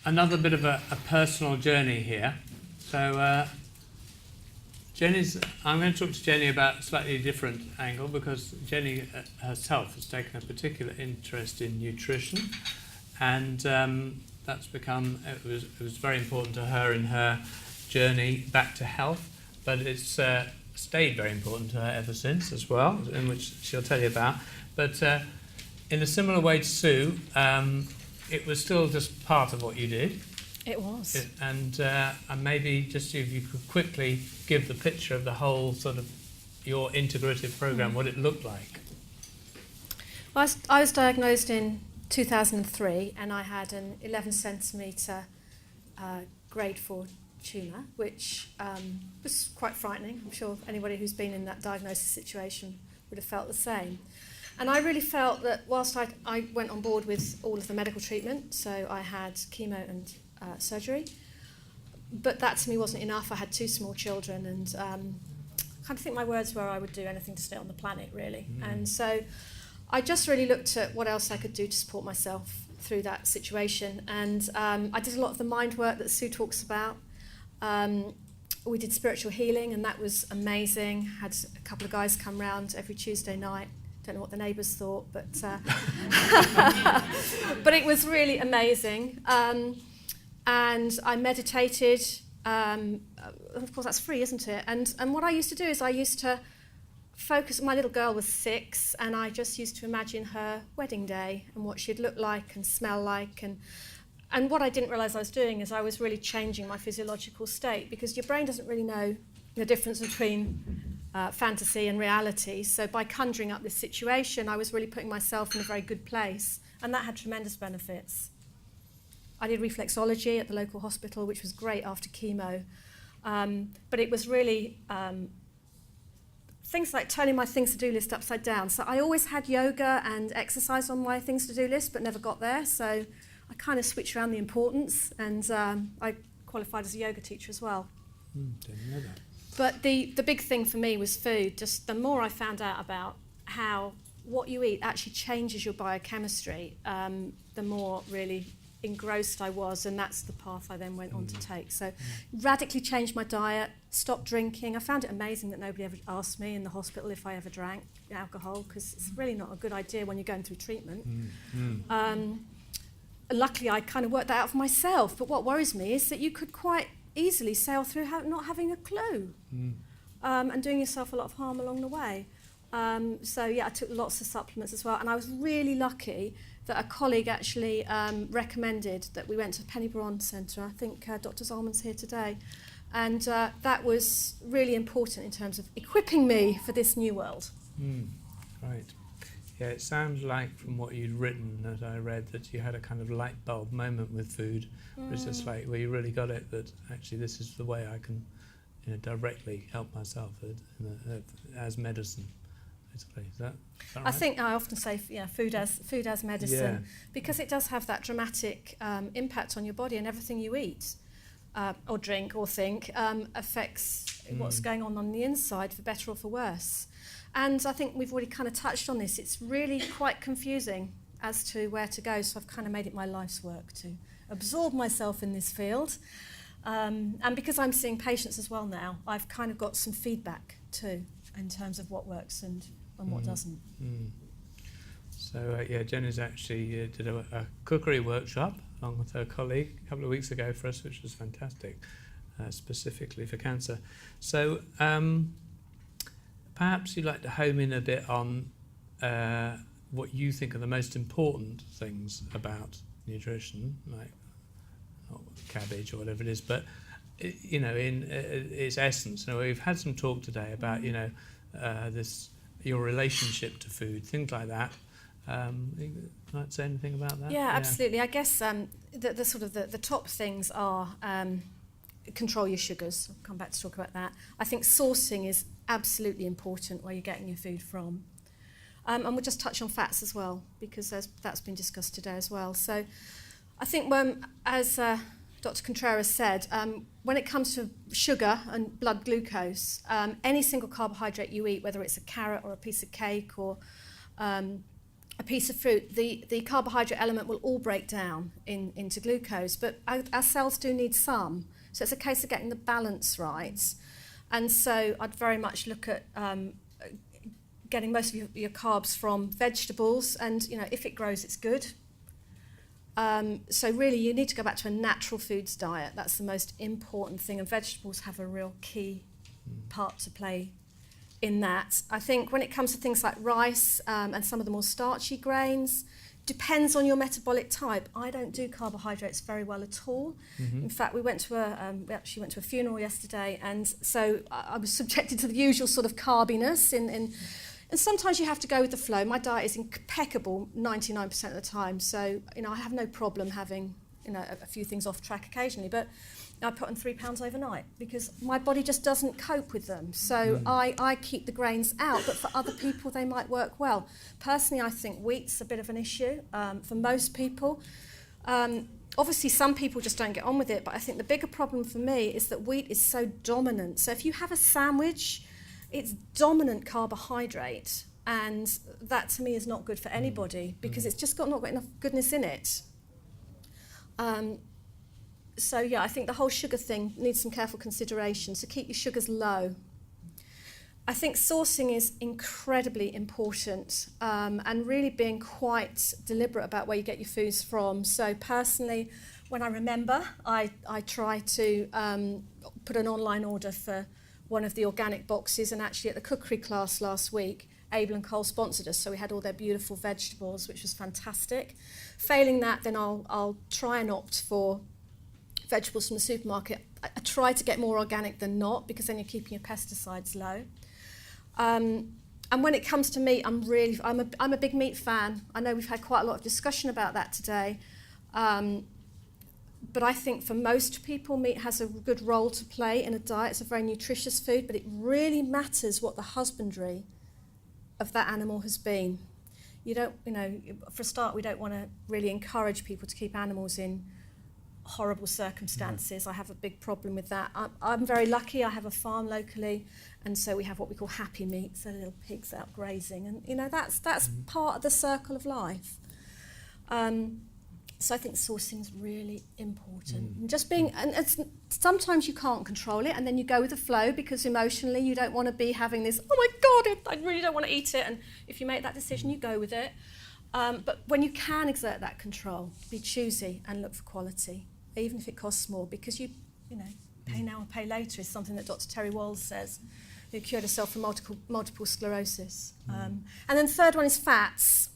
Another bit of a personal journey here. So I'm going to talk to Jenny about a slightly different angle, because Jenny herself has taken a particular interest in nutrition, and that's become, it was very important to her in her journey back to health, but it's stayed very important to her ever since as well, in which she'll tell you about. But in a similar way to Sue, it was still just part of what you did. It was. And maybe just if you could quickly give the picture of the whole sort of your integrative program, what it looked like. Well, I was diagnosed in 2003, and I had an 11 centimetre grade 4 tumour, which was quite frightening. I'm sure anybody who's been in that diagnosis situation would have felt the same. And I really felt that whilst I went on board with all of the medical treatment, so I had chemo and surgery, but that to me wasn't enough. I had 2 small children, and I kind of think my words were I would do anything to stay on the planet, really. And so I just really looked at what else I could do to support myself through that situation. And I did a lot of the mind work that Sue talks about. We did spiritual healing, and that was amazing. Had a couple of guys come round every Tuesday night. Don't know what the neighbours thought, but but it was really amazing. And I meditated. Of course, that's free, isn't it? And what I used to do is I used to focus. My little girl was 6, and I just used to imagine her wedding day and what she'd look like and smell like. And what I didn't realise I was doing is I was really changing my physiological state, because your brain doesn't really know the difference between fantasy and reality. So by conjuring up this situation, I was really putting myself in a very good place, and that had tremendous benefits. I did reflexology at the local hospital, which was great after chemo, but it was really things like turning my things to do list upside down. So I always had yoga and exercise on my things to do list, but never got there. So I kind of switched around the importance, and I qualified as a yoga teacher as well. Didn't know that. But the big thing for me was food. Just the more I found out about how what you eat actually changes your biochemistry, the more really engrossed I was, and that's the path I then went on to take. So radically changed my diet, stopped drinking. I found it amazing that nobody ever asked me in the hospital if I ever drank alcohol, because it's really not a good idea when you're going through treatment. Luckily, I kind of worked that out for myself, but what worries me is that you could quite easily sail through not having a clue, and doing yourself a lot of harm along the way. So yeah, I took lots of supplements as well, and I was really lucky that a colleague actually recommended that we went to Penny Brown Centre. I think Dr. Zalman's here today, and that was really important in terms of equipping me for this new world. Right. Yeah, it sounds like from what you'd written that I read that you had a kind of light bulb moment with food. It's just like where you really got it that actually this is the way I can, directly help myself as medicine. Basically, is that right? I think I often say, food as medicine, because it does have that dramatic impact on your body, and everything you eat or drink or think affects what's going on the inside, for better or for worse. And I think we've already kind of touched on this. It's really quite confusing as to where to go, so I've kind of made it my life's work to absorb myself in this field. And because I'm seeing patients as well now, I've kind of got some feedback too in terms of what works and what doesn't. So Jenny's actually did a cookery workshop along with her colleague a couple of weeks ago for us, which was fantastic, specifically for cancer. So perhaps you'd like to home in a bit on what you think are the most important things about nutrition, like cabbage or whatever it is, but in its essence. We've had some talk today about your relationship to food, things like that. You might say anything about that? Yeah, absolutely. I guess the sort of the top things are control your sugars. I'll come back to talk about that. I think sourcing is absolutely important where you're getting your food from. And we'll just touch on fats as well, because that's been discussed today as well. So I think as Dr. Contreras said, when it comes to sugar and blood glucose, any single carbohydrate you eat, whether it's a carrot or a piece of cake or a piece of fruit, the carbohydrate element will all break down into glucose, but our cells do need some. So it's a case of getting the balance right. And so I'd very much look at getting most of your carbs from vegetables, and if it grows, it's good. So really, you need to go back to a natural foods diet. That's the most important thing, and vegetables have a real key part to play in that. I think when it comes to things like rice and some of the more starchy grains, depends on your metabolic type. I don't do carbohydrates very well at all. Mm-hmm. In fact, we actually went to a funeral yesterday, and so I was subjected to the usual sort of carbiness and sometimes you have to go with the flow. My diet is impeccable 99% of the time, so I have no problem having a few things off track occasionally, but I put on 3 pounds overnight because my body just doesn't cope with them. So I keep the grains out, but for other people they might work well. Personally, I think wheat's a bit of an issue for most people. Obviously, some people just don't get on with it, but I think the bigger problem for me is that wheat is so dominant. So if you have a sandwich, it's dominant carbohydrate, and that to me is not good for anybody because it's just not got enough goodness in it. So yeah, I think the whole sugar thing needs some careful consideration, so keep your sugars low. I think sourcing is incredibly important, and really being quite deliberate about where you get your foods from. So personally, when I remember, I try to put an online order for one of the organic boxes, and actually at the cookery class last week, Abel and Cole sponsored us, so we had all their beautiful vegetables, which was fantastic. Failing that, then I'll try and opt for vegetables from the supermarket. I try to get more organic than not, because then you're keeping your pesticides low. And when it comes to meat, I'm a big meat fan. I know we've had quite a lot of discussion about that today. But I think for most people, meat has a good role to play in a diet. It's a very nutritious food, but it really matters what the husbandry of that animal has been. You don't, for a start, we don't want to really encourage people to keep animals in horrible circumstances. I have a big problem with that. I'm very lucky. I have a farm locally, and so we have what we call happy meat, so little pigs out grazing, and that's part of the circle of life. So I think sourcing is really important. And just being, and sometimes you can't control it, and then you go with the flow because emotionally you don't want to be having this, oh my God, I really don't want to eat it. And if you make that decision, you go with it. But when you can exert that control, be choosy and look for quality, even if it costs more, because you pay now and pay later is something that Dr. Terry Walls says, who cured herself from multiple sclerosis. And then the third one is fats.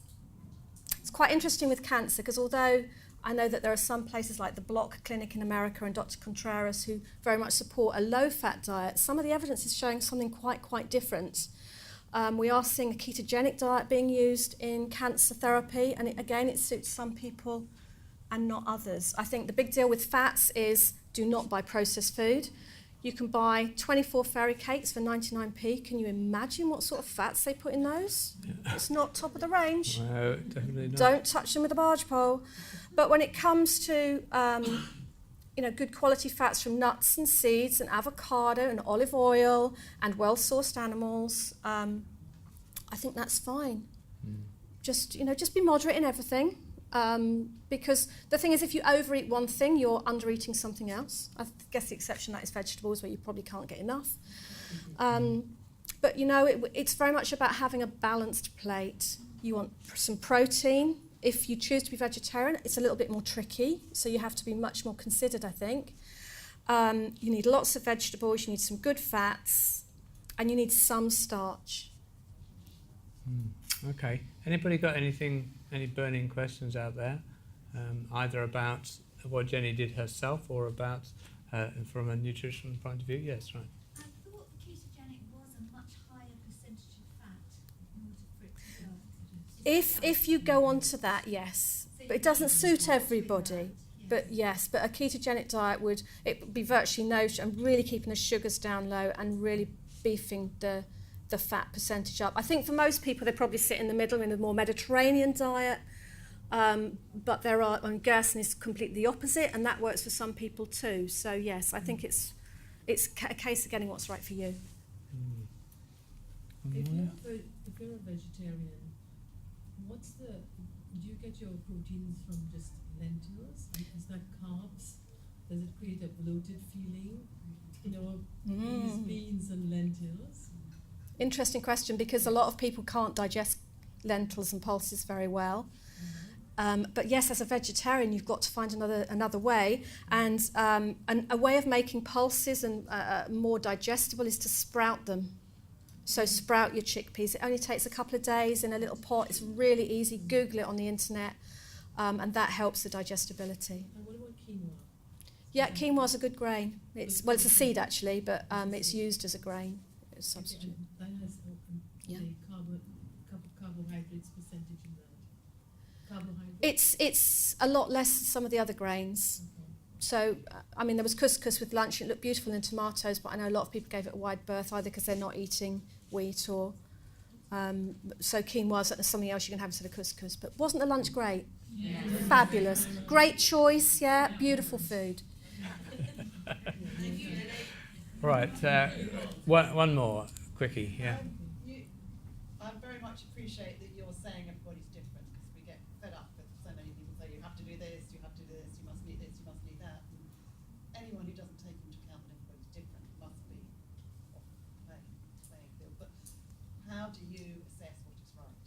It's quite interesting with cancer, because although I know that there are some places like the Block Clinic in America and Dr. Contreras who very much support a low-fat diet, some of the evidence is showing something quite different. We are seeing a ketogenic diet being used in cancer therapy, and it suits some people and not others. I think the big deal with fats is do not buy processed food. You can buy 24 fairy cakes for 99p. Can you imagine what sort of fats they put in those? Yeah. It's not top of the range. No, definitely not. Don't touch them with a barge pole. But when it comes to good quality fats from nuts and seeds and avocado and olive oil and well-sourced animals, I think that's fine. Just be moderate in everything. Because the thing is, if you overeat one thing, you're undereating something else. I guess the exception to that is vegetables, where you probably can't get enough. But it's very much about having a balanced plate. You want some protein. If you choose to be vegetarian, it's a little bit more tricky, so you have to be much more considered, I think. You need lots of vegetables, you need some good fats, and you need some starch. Okay. Anybody got any burning questions out there, either about what Jenny did herself or about from a nutrition point of view? Yes, right. I thought the ketogenic was a much higher percentage of fat in order for it to work. Is If you go on to that, yes. But it doesn't suit everybody. But yes, but a ketogenic diet would be virtually no, and really keeping the sugars down low and really beefing the fat percentage up. I think for most people, they probably sit in the middle in a more Mediterranean diet. But Gerson is completely the opposite, and that works for some people too. So yes, I think it's a case of getting what's right for you. If you're a vegetarian, do you get your proteins from just lentils? Is that carbs? Does it create a bloated feeling? Beans and lentils? Interesting question, because a lot of people can't digest lentils and pulses very well. But yes, as a vegetarian, you've got to find another way. And a way of making pulses and more digestible is to sprout them. So sprout your chickpeas. It only takes a couple of days in a little pot. It's really easy. Google it on the internet, and that helps the digestibility. And what about quinoa? Yeah, quinoa is a good grain. It's a seed actually, but it's used as a grain substitute. That has carbohydrates percentage in that. Carbohydrates? It's a lot less than some of the other grains. Okay. So, there was couscous with lunch. It looked beautiful in tomatoes, but I know a lot of people gave it a wide berth, either because they're not eating wheat or... so quinoa is something else you can have instead of couscous. But wasn't the lunch great? Yeah. Fabulous. Great choice, yeah. Beautiful food. Right, one more, quickie, yeah. I very much appreciate that you're saying everybody's different, because we get fed up with so many people say you have to do this, you have to do this, you must eat this, you must eat that. And anyone who doesn't take into account that everybody's different must be off the playing field. But how do you assess what is right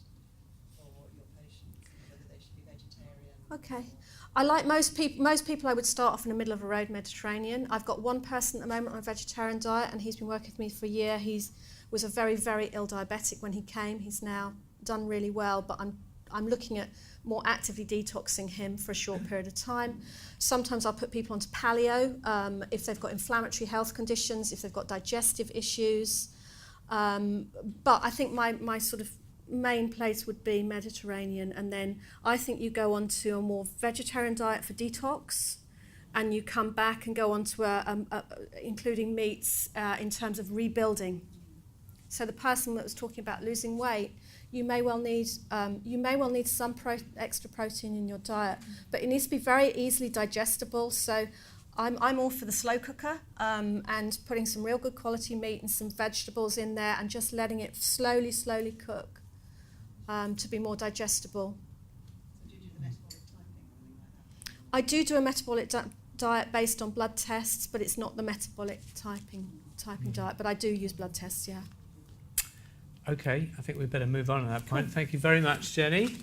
for your patients, whether they should be vegetarian? Okay. I like most people I would start off in the middle of a road Mediterranean. I've got one person at the moment on a vegetarian diet, and he's been working with me for a year. He was a very, very ill diabetic when he came. He's now done really well, but I'm looking at more actively detoxing him for a short period of time. Sometimes I'll put people onto paleo if they've got inflammatory health conditions, if they've got digestive issues. But I think my sort of main place would be Mediterranean, and then I think you go on to a more vegetarian diet for detox, and you come back and go on to including meats in terms of rebuilding. So the person that was talking about losing weight, you may well need some extra protein in your diet, but it needs to be very easily digestible. So I'm all for the slow cooker and putting some real good quality meat and some vegetables in there and just letting it slowly cook to be more digestible. So do you do the metabolic typing or anything like that? I do a metabolic diet based on blood tests, but it's not the metabolic typing diet, but I do use blood tests, yeah. Okay, I think we'd better move on at that point. Thank you very much, Jenny.